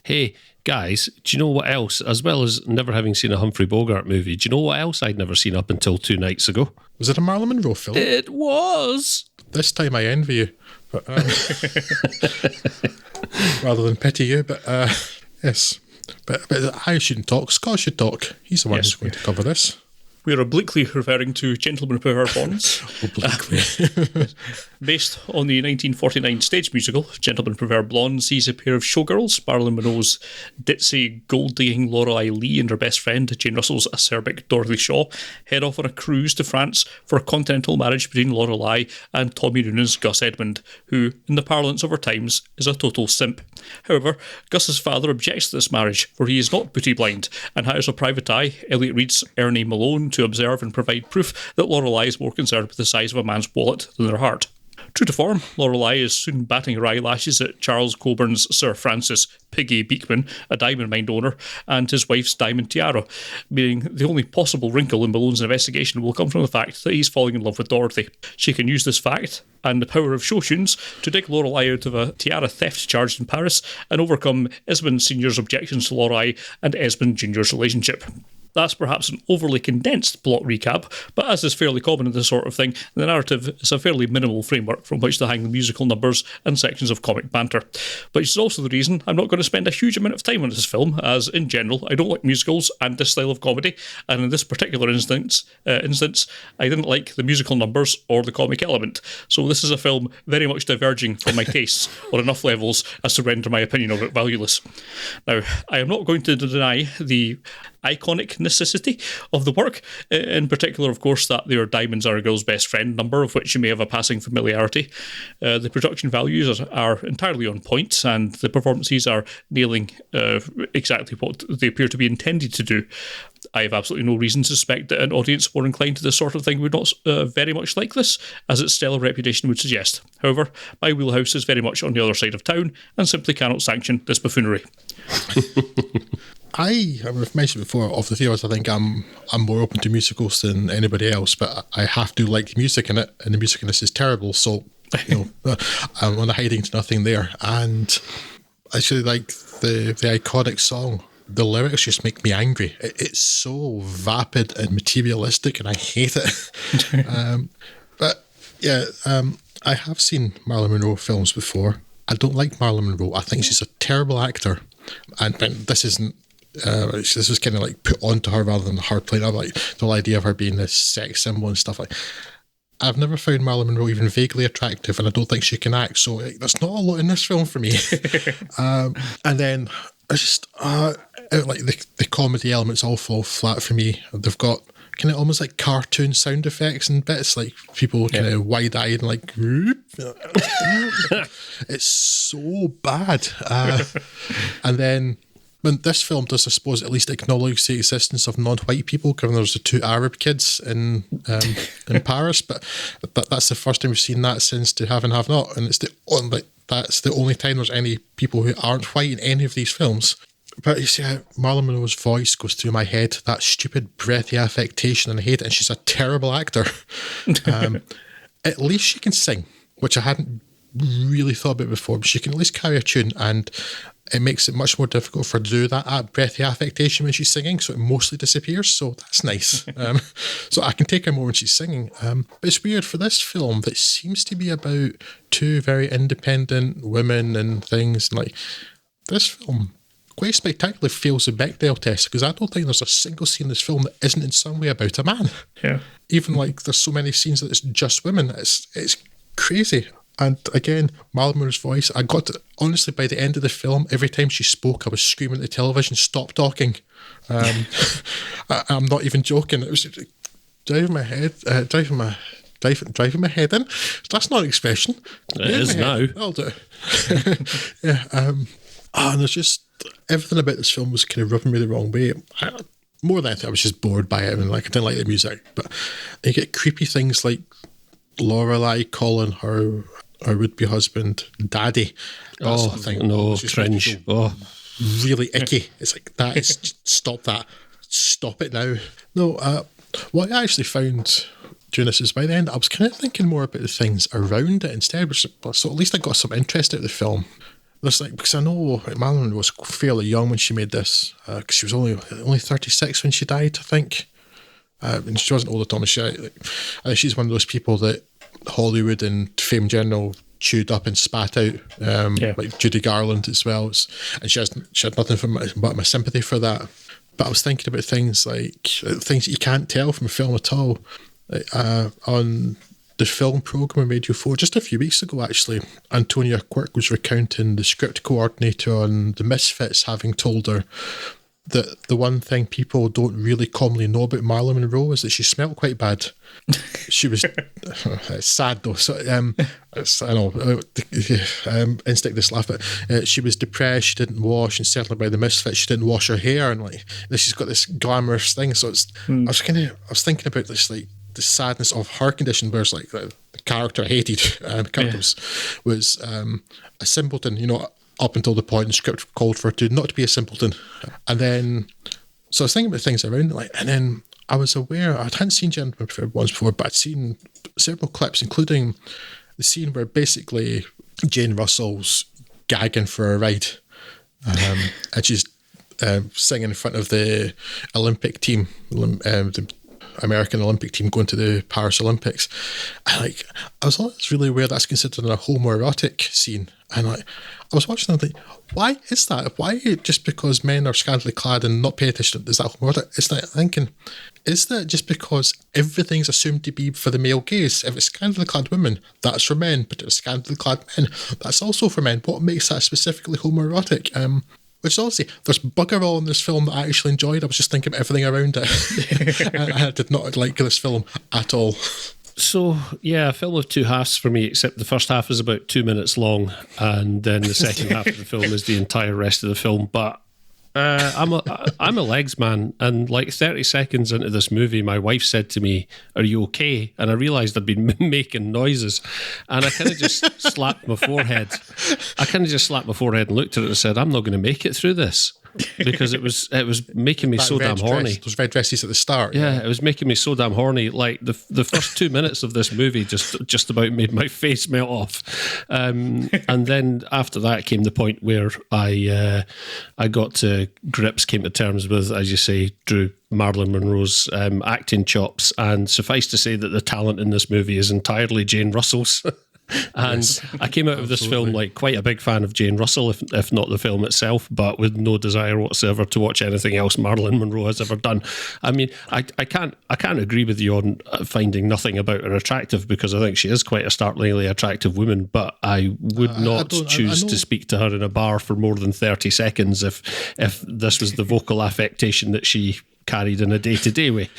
Hey, guys, do you know what else? As well as never having seen a Humphrey Bogart movie, do you know what else I'd never seen up until 2 nights ago? Was it a Marilyn Monroe film? It was! This time I envy you. But, rather than pity you, but yes. But I shouldn't talk. Scott should talk. He's the one who's going to cover this. We're obliquely referring to Gentlemen Prefer Blondes. Obliquely. Based on the 1949 stage musical, Gentlemen Prefer Blondes sees a pair of showgirls, Marilyn Monroe's ditzy, gold-digging Lorelei Lee and her best friend, Jane Russell's acerbic Dorothy Shaw, head off on a cruise to France for a continental marriage between Lorelei and Tommy Noonan's Gus Edmund, who, in the parlance of our times, is a total simp. However, Gus's father objects to this marriage, for he is not booty blind, and hires a private eye, Elliot Reed's Ernie Malone, to observe and provide proof that Lorelei is more concerned with the size of a man's wallet than their heart. True to form, Lorelei is soon batting her eyelashes at Charles Colburn's Sir Francis Piggy Beekman, a diamond mine owner, and his wife's diamond tiara, meaning the only possible wrinkle in Malone's investigation will come from the fact that he's falling in love with Dorothy. She can use this fact, and the power of show tunes, to dig Lorelei out of a tiara theft charge in Paris and overcome Esmond Sr.'s objections to Lorelei and Esmond Jr.'s relationship. That's perhaps an overly condensed plot recap, but as is fairly common in this sort of thing, the narrative is a fairly minimal framework from which to hang the musical numbers and sections of comic banter. But it's also the reason I'm not going to spend a huge amount of time on this film, as in general I don't like musicals and this style of comedy, and in this particular instance, I didn't like the musical numbers or the comic element. So this is a film very much diverging from my tastes on enough levels as to render my opinion of it valueless. Now, I am not going to deny the iconic necessity of the work, in particular, of course, that their Diamonds Are a Girl's Best Friend number, of which you may have a passing familiarity. The production values are entirely on point, and the performances are nailing exactly what they appear to be intended to do. I have absolutely no reason to suspect that an audience more inclined to this sort of thing would not very much like this, as its stellar reputation would suggest. However, my wheelhouse is very much on the other side of town, and simply cannot sanction this buffoonery. I've mentioned before, of the three of us, I think I'm more open to musicals than anybody else, but I have to like the music in it, and the music in this is terrible, so, I'm on a hiding to nothing there. And I actually like the iconic song. The lyrics just make me angry. It's so vapid and materialistic, and I hate it. I have seen Marilyn Monroe films before. I don't like Marilyn Monroe. I think she's a terrible actor, and this isn't. This was kind of like put onto her rather than her playing. I like the whole idea of her being this sex symbol and stuff like. I've never found Marilyn Monroe even vaguely attractive, and I don't think she can act. So there's not a lot in this film for me. And then I just like the comedy elements all fall flat for me. They've got kind of almost like cartoon sound effects and bits, like people kind of wide-eyed and like, whoop. It's so bad. And then when this film does, I suppose, at least acknowledge the existence of non-white people, given there's the two Arab kids in Paris, but that's the first time we've seen that since To Have and Have Not, and that's the only time there's any people who aren't white in any of these films. But you see how Marilyn Monroe's voice goes through my head, that stupid breathy affectation, and I hate it, and she's a terrible actor. At least she can sing, which I hadn't really thought about before, but she can at least carry a tune, and it makes it much more difficult for her to do that breathy affectation when she's singing, so it mostly disappears, so that's nice. So I can take her more when she's singing. But it's weird, for this film that seems to be about two very independent women and things, and like, this film quite spectacularly fails the Bechdel test, because I don't think there's a single scene in this film that isn't in some way about a man. Yeah. Even like there's so many scenes that it's just women. It's crazy. And again, Marilyn Monroe's voice, I got to, honestly, by the end of the film, every time she spoke, I was screaming at the television, stop talking. I'm not even joking. It was driving my head in. That's not an expression. It is now. I'll do it. Yeah. And there's just, everything about this film was kind of rubbing me the wrong way. More than anything, I was just bored by it, and like I didn't like the music. But you get creepy things like Lorelei calling her would-be husband Daddy. That's cringe. Really icky. It's like, that is, stop that. Stop it now. No, what I actually found during this is, by the end, I was kind of thinking more about the things around it instead, so at least I got some interest out of the film. there's like, because I know Marilyn Monroe was fairly young when she made this, because she was only 36 when she died, I think. And she wasn't old at all. She's one of those people that Hollywood and fame in general chewed up and spat out, like Judy Garland as well. And she had nothing but my sympathy for that. But I was thinking about things like things that you can't tell from a film at all. On the film programme on Radio 4 just a few weeks ago, actually, Antonia Quirk was recounting the script coordinator on The Misfits having told her that the one thing people don't really commonly know about Marilyn Monroe is that she smelled quite bad. She was it's sad though. So I know instinct this laugh, but she was depressed. She didn't wash, and certainly by The Misfits, she didn't wash her hair, and like she's got this glamorous thing. So it's I was thinking about this, like the sadness of her condition, whereas like the character I hated, was a simpleton, you know, up until the point the script called for her to not to be a simpleton. And then, so I was thinking about things around it, like, and then I was aware, I hadn't seen Gentlemen Prefer Blondes before, but I'd seen several clips, including the scene where basically Jane Russell's gagging for a ride, and she's singing in front of the Olympic team, the American Olympic team going to the Paris Olympics. And I was always really aware that's considered a homoerotic scene. And I was watching and I'm like, why is that? Why just because men are scantily clad and not pay attention, is that homoerotic? It's like thinking, is that just because everything's assumed to be for the male gaze? If it's scantily clad women, that's for men, but if it's scantily clad men, that's also for men. What makes that specifically homoerotic? Which is obviously, there's bugger all in this film that I actually enjoyed. I was just thinking about everything around it. I did not like this film at all. So, yeah, a film of two halves for me, except the first half is about 2 minutes long, and then the second half of the film is the entire rest of the film. But I'm a legs man, and like 30 seconds into this movie, my wife said to me, "Are you okay?" And I realised I'd been making noises, and I kind of just slapped my forehead. And looked at it and said, "I'm not going to make it through this." Because it was making me so damn horny. Those red dresses at the start. Yeah, it was making me so damn horny. Like the first 2 minutes of this movie just about made my face melt off. And then after that came the point where I got to grips, came to terms with, as you say, Drew, Marilyn Monroe's acting chops. And suffice to say that the talent in this movie is entirely Jane Russell's. And yes, I came out of this film like quite a big fan of Jane Russell, if not the film itself, but with no desire whatsoever to watch anything else Marilyn Monroe has ever done. I mean, I can't agree with you on finding nothing about her attractive, because I think she is quite a startlingly attractive woman, but I would not choose to speak to her in a bar for more than 30 seconds if this was the vocal affectation that she carried in a day-to-day way.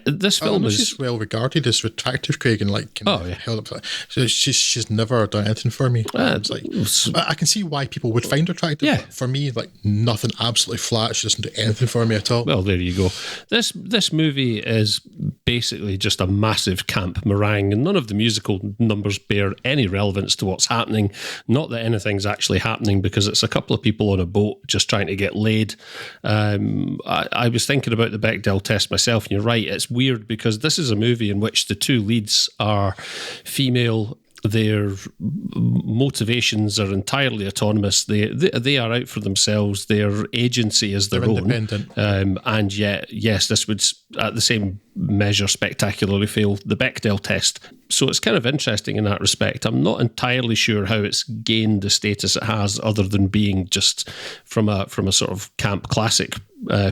This film is she's well regarded as attractive, Craig, and like held up. So she's never done anything for me. It's like I can see why people would find her attractive. Yeah. But for me, like nothing, absolutely flat. She doesn't do anything for me at all. Well, there you go. This movie is basically just a massive camp meringue, and none of the musical numbers bear any relevance to what's happening. Not that anything's actually happening, because it's a couple of people on a boat just trying to get laid. I was thinking about the Bechdel test myself, and you're right. It's weird because this is a movie in which the two leads are female. Their motivations are entirely autonomous. They are out for themselves. Their agency is their own. And yet, yes, this would at the same measure spectacularly fail the Bechdel test. So it's kind of interesting in that respect. I'm not entirely sure how it's gained the status it has, other than being just from a sort of camp classic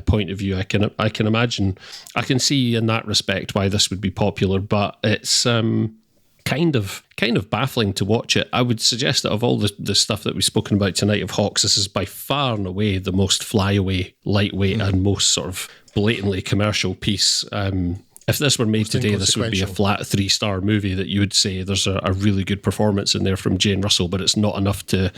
point of view. I can imagine, I can see in that respect why this would be popular, but it's kind of baffling to watch it. I would suggest that of all the stuff that we've spoken about tonight of Hawks, this is by far and away the most flyaway, lightweight, and most sort of blatantly commercial piece. If this were made today, this would be a flat 3-star movie that you would say there's a really good performance in there from Jane Russell, but it's not enough to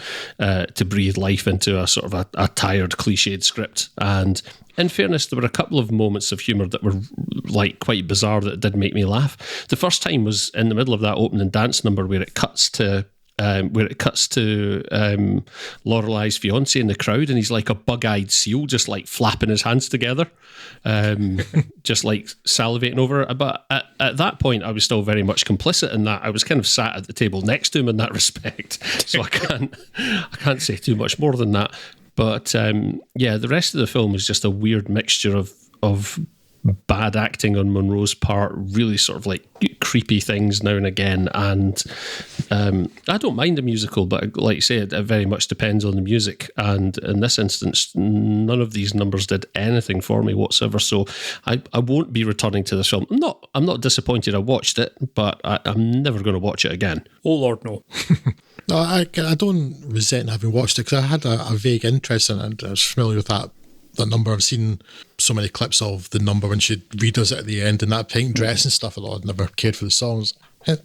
breathe life into a sort of a tired, cliched script. And in fairness, there were a couple of moments of humour that were like quite bizarre that did make me laugh. The first time was in the middle of that opening dance number where it cuts to where it cuts to Lorelai's fiance in the crowd, and he's like a bug-eyed seal, just like flapping his hands together, just like salivating over it. But at that point, I was still very much complicit in that. I was kind of sat at the table next to him in that respect, so I can't say too much more than that. But the rest of the film is just a weird mixture of bad acting on Monroe's part, really sort of like creepy things now and again, and I don't mind the musical, but like you say, it very much depends on the music, and in this instance none of these numbers did anything for me whatsoever, so I won't be returning to this film. I'm not disappointed I watched it, but I'm never going to watch it again. Oh Lord, no. No, I don't resent having watched it, because I had a vague interest in it, and I was familiar with that number. I've seen so many clips of the number when she redoes it at the end in that pink dress and stuff. Although I'd never cared for the songs.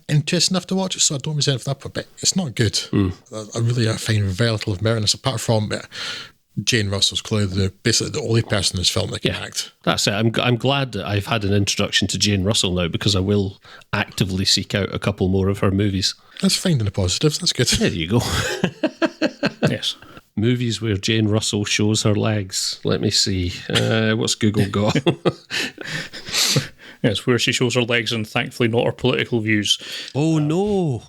Interesting enough to watch it, so I don't resent it for that, but it's not good. I find very little of merit in this, apart from Jane Russell's clearly basically the only person in this film that can act. That's it. I'm glad that I've had an introduction to Jane Russell now, because I will actively seek out a couple more of her movies. That's finding the positives. That's good. There you go. Yes. Movies where Jane Russell shows her legs. Let me see. What's Google got? Yes, where she shows her legs and thankfully not her political views. Oh, no.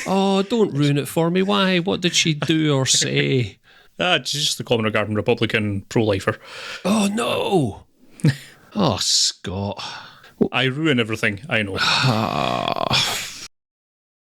Oh, don't ruin it for me. Why? What did she do or say? She's just the common regarding Republican pro-lifer. Oh, no. Oh, Scott. I ruin everything, I know.